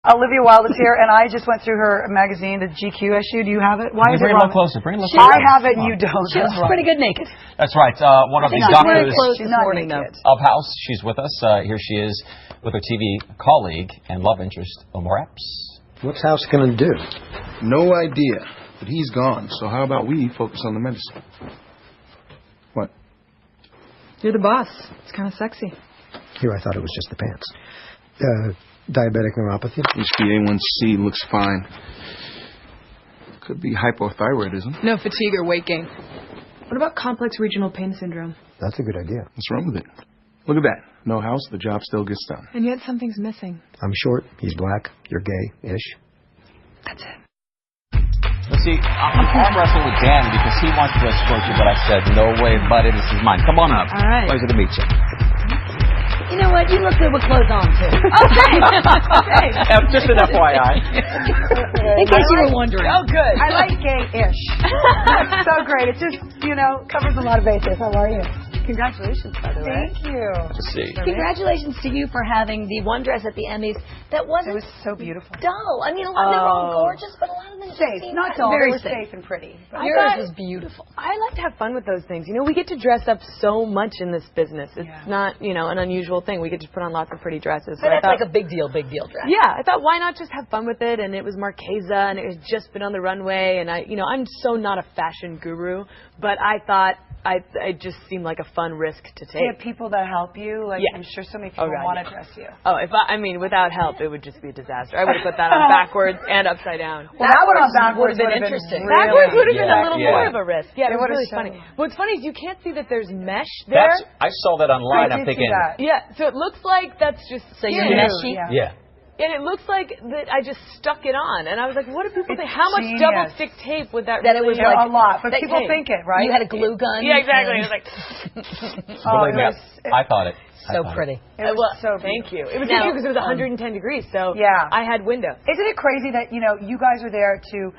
Olivia Wilde is here, and I just went through her magazine, the GQ issue. Do you have it? Why is it bring it a wrong? little closer. Bring it a little closer. I have it, and you don't. She's pretty good naked. That's right. One of the She's doctors morning, of House. She's with us. Here she is with her TV colleague and love interest, Omar Epps. What's House going to do? No idea, but he's gone. So how about we focus on the medicine? What? You're the boss. It's kind of sexy. Here, I thought it was just the pants. Diabetic neuropathy? HbA1c looks fine. Could be hypothyroidism. No fatigue or weight gain. What about complex regional pain syndrome? That's a good idea. What's wrong with it? Look at that. No House, the job still gets done. And yet something's missing. I'm short, he's black, you're gay-ish. That's it. Let's see, I'm arm wrestling with Dan because he wants to escort you, but I said, no way, buddy, this is mine. Come on up. All right. Pleasure to meet you. You know what? You look good with clothes on, too. Okay. Okay. Just an FYI. In case you were wondering. Oh, good. I like gay-ish. That's so great. It just, covers a lot of bases. How are you? Congratulations, by the way. Thank you. Let's see. Congratulations to you for having the one dress at the Emmys that wasn't It was so beautiful. dull. I mean, a lot of them were all gorgeous, but a lot of them Safe. seemed Not dull. very They were safe and pretty. Yours was beautiful. I like to have fun with those things. We get to dress up so much in this business. It's not, an unusual thing. We get to put on lots of pretty dresses. But that's like a big deal dress. Yeah, I thought, why not just have fun with it? And it was Marquesa, and it had just been on the runway. And I'm so not a fashion guru, but I thought it just seemed like a fun risk to take. You have people that help you. I'm sure so many people want to dress you. Oh, without help, it would just be a disaster. I would have put that on backwards and upside down. Well, that would have been interesting. Backwards would have been a little more of a risk. Yeah, it was really funny. What's funny is you can't see that there's mesh there. I saw that online. I'm thinking. Yeah, so it looks like that's just so you're meshy. Yeah. And it looks like that I just stuck it on. And I was like, what do people think? How much double stick tape would that That it was like a lot. But people think it, right? You had a glue gun. Yeah, exactly. It was like... Believe me, I thought it. So pretty. It was so thank you. It was because it was 110 degrees, so I had window. Isn't it crazy that, you guys are there to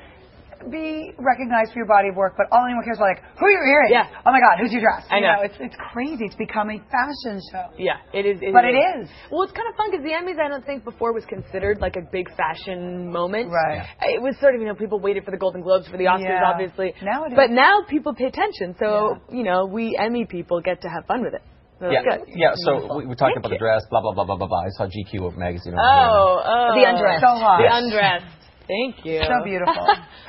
be recognized for your body of work, but all anyone cares about, who are you hearing? Yeah. Oh my God, who's your dress? I know. It's crazy. It's become a fashion show. Yeah, it is. But it is. Well, it's kind of fun because the Emmys, I don't think before was considered like a big fashion moment. Right. It was sort of, people waited for the Golden Globes, for the Oscars, obviously. Now it is. But now people pay attention, so, we Emmy people get to have fun with it. So so we talked about the dress, blah, blah, blah, blah, blah, blah. I saw GQ magazine over The undress. So hot. The undress. Thank you. So beautiful.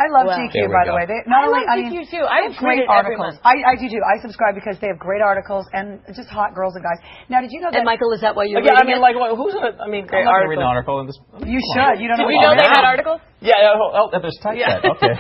I love GQ, by the way. I love GQ, too. I have great articles. I do, too. I subscribe because they have great articles and just hot girls and guys. Now, did you know that... And, Michael, is that why you're reading it? who's going to... great I'm not reading an article in this... You should. You don't know. Did we know they had articles? Yeah, there's typeset. Okay.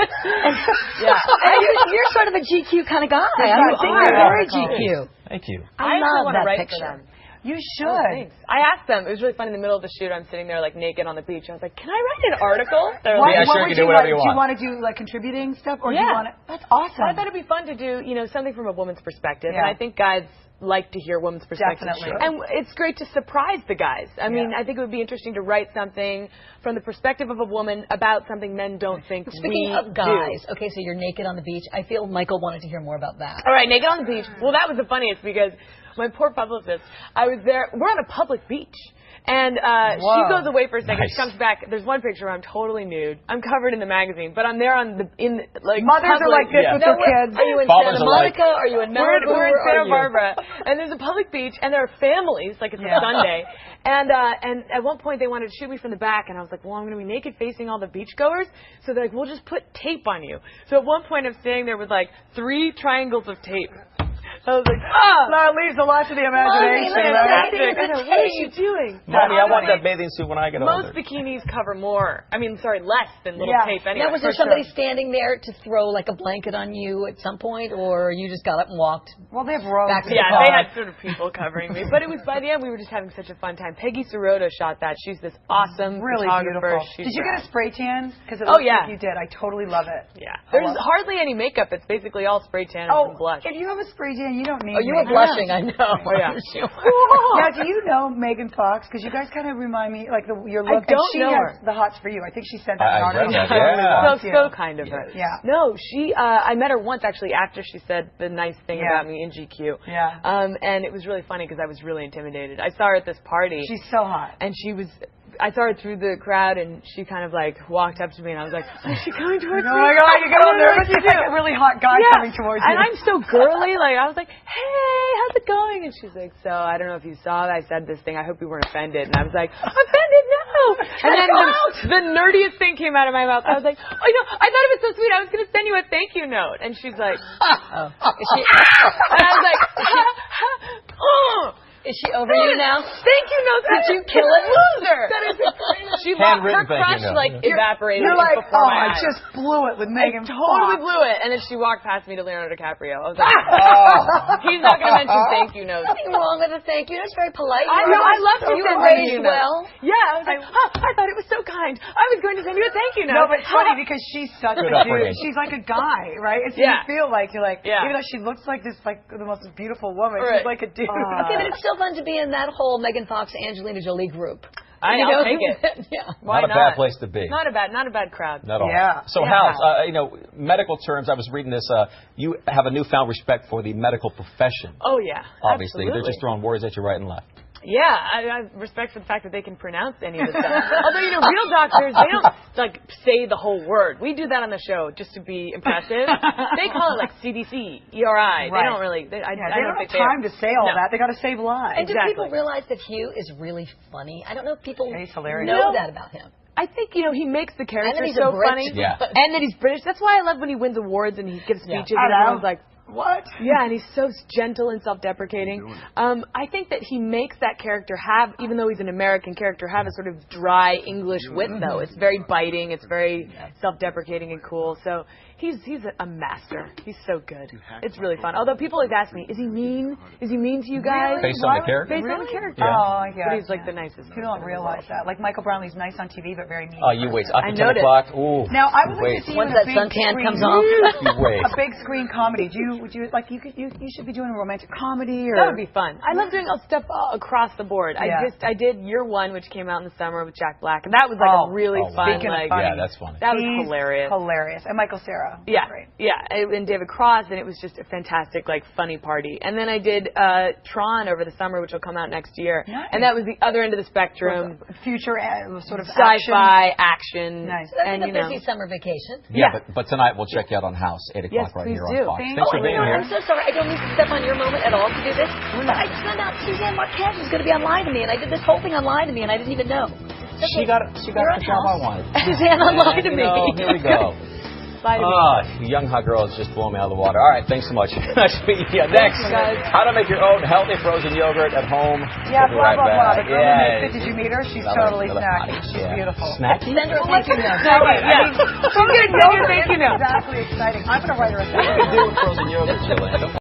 You're sort of a GQ kind of guy. I think you're very GQ. Thank you. I love that picture. You should. Oh, thanks. I asked them. It was really fun. In the middle of the shoot, I'm sitting there naked on the beach. I was like, "Can I write an article?" Sure, you can do whatever you want. Do you want to do contributing stuff, or do you want to? That's awesome. I thought it'd be fun to do, something from a woman's perspective, and I think guys like to hear women's perspectives. Definitely. And it's great to surprise the guys. I mean, I think it would be interesting to write something from the perspective of a woman about something men don't think Speaking of guys, okay, so you're naked on the beach. I feel Michael wanted to hear more about that. All right, naked on the beach. Well, that was the funniest because my poor publicist, I was there. We're on a public beach. And she goes away for a second. She comes back. There's one picture where I'm totally nude. I'm covered in the magazine, but I'm there mothers public. are like this with their kids. Are you in Santa Monica? Are you in Malibu? We're in Santa Barbara, and there's a public beach, and there are families. It's a Sunday, and at one point they wanted to shoot me from the back, and I was like, well, I'm going to be naked facing all the beachgoers, so they're like, we'll just put tape on you. So at one point I'm standing there with 3 triangles of tape. I was like, No, it leaves a lot to the imagination. What are you doing? Mommy, I want that bathing suit when I get older. Most bikinis cover more. less than little tape anyway. Now, was there somebody standing there to throw a blanket on you at some point, or you just got up and walked? Well, they have robes. They had sort of people covering me. But it was, by the end, we were just having such a fun time. Peggy Sirota shot that. She's this awesome photographer. Beautiful. Did you get a spray tan? Because you did. I totally love it. Yeah. There's hardly any makeup. It's basically all spray tan and blush. If you have a spray tan, you don't need you were blushing, I know. Now, do you know Megan Fox? Because you guys kind of remind me, your look. I don't know her. The hots for you. I think she said that in an article. So kind of her. Yeah. No, I met her once, actually, after she said the nice thing about me in GQ. Yeah. And it was really funny because I was really intimidated. I saw her at this party. She's so hot. And she was... I saw her through the crowd, and she kind of like walked up to me, and I was like, "Is she coming towards me?" Oh my God, you get all nervous. It's like a really hot guy coming towards you. And I'm so girly. Like I was like, "Hey, how's it going?" And she's like, "So I don't know if you saw that I said this thing. I hope you weren't offended." And I was like, "Offended? No." And then the nerdiest thing came out of my mouth. I was like, "Oh, you know, I thought it was so sweet. I was going to send you a thank you note." And she's like, Oh. and I was like, Is she over you now? Thank you notes. Did you kill it? Loser. She her Handwritten thank crush you note. like evaporated. You're like, before my I eyes. just blew it with Megan Totally Fox. blew it. And then she walked past me to Leonardo DiCaprio. I was like, he's not going to mention thank you notes. Nothing wrong with a thank you. That's very polite. I know. I love to You send were thank raised you notes. well. Yeah, I was like, I thought it was so kind. I was going to send you a thank you note. No, but it's funny because she's such Good a dude. upbringing. She's like a guy, right? And so Yeah. you feel like you're like, Yeah. even though she looks like this, like the most beautiful woman, Right. she's like a dude. Okay, but it's still fun to be in that whole Megan Fox, Angelina Jolie group. I'll take it. Yeah. Why Not a bad place to be. Not a bad crowd. Not at all. Yeah. So, Yeah. Hal, you know, medical terms, I was reading this, you have a newfound respect for the medical profession. Oh, yeah. Obviously. Absolutely. They're just throwing words at you right and left. Yeah, I have respect for the fact that they can pronounce any of this stuff. Although, you know, real doctors, they don't, like, say the whole word. We do that on the show just to be impressive. They call it, like, CDC, ERI. Right. They don't really, they I don't don't have think time to say all No. that. They got to save lives. And do people realize that Hugh is really funny? I don't know if people He's hilarious. know that about him. I think, you know, he makes the And character that he's so a Brit. funny. Yeah. And that he's British. That's why I love when he wins awards and he gives speeches and everyone's like, what? yeah, and he's so gentle and self-deprecating. I think that he makes that character have, even though he's an American character, have a sort of dry English wit, though. It's very biting. It's very self-deprecating and cool. So he's a master. He's so good. It's really fun. Although people always ask me, is he mean? Is he mean to you guys? Based on the character? Based on the character. Yeah. Oh, yeah. But he's like the nicest. People don't realize that. Like Michael Brownlee's nice on TV, but very mean. Oh, you wait. After I 10 noticed. o'clock, ooh. Now I would wait. like to see you Once in a that big suntan screen, comes off. You wait. a big screen comedy. Would you like you should be doing a romantic comedy or That would be fun. I love doing stuff across the board. Yeah. I did Year One, which came out in the summer with Jack Black, and that was like a really fun. speaking of Like, funny. Yeah, that's funny. that was He's hilarious. Hilarious. And Michael Cera. Yeah, Great. yeah, and David Cross, and it was just a fantastic, like, funny party. And then I did Tron over the summer, which will come out next year, Nice. and that was the other end of the spectrum. Future sort of sci-fi action. Nice. That's And like you a know, busy summer vacation. Yeah, but tonight we'll check you out on House, 8 o'clock Yes, right please here do. on Fox. Thank Thanks for Oh, being you know, here. I'm so sorry. I don't mean to step on your moment at all to do this. But I found out Suzanne Marquez was going to be on Line to Me, and I did this whole thing on Line to Me, and I didn't even know. She got You're the on job I House. wanted. Suzanne on Line to Me. No, here we go. Lie to me. Young hot girl is just blowing me out of the water. All right, thanks so much. Nice to meet you. Next, guys. how to make your own healthy frozen yogurt at home. Yeah, We'll be blah, right blah, blah. back. The girl in Yeah. the did you meet her? She's Another- totally another snacky. hottie. She's Yeah. beautiful. Snacky? Send her a thank you note. Yeah. She's going to Thank you, note. Exactly exciting. I'm going to write her a What do we do with frozen yogurt, Jillian?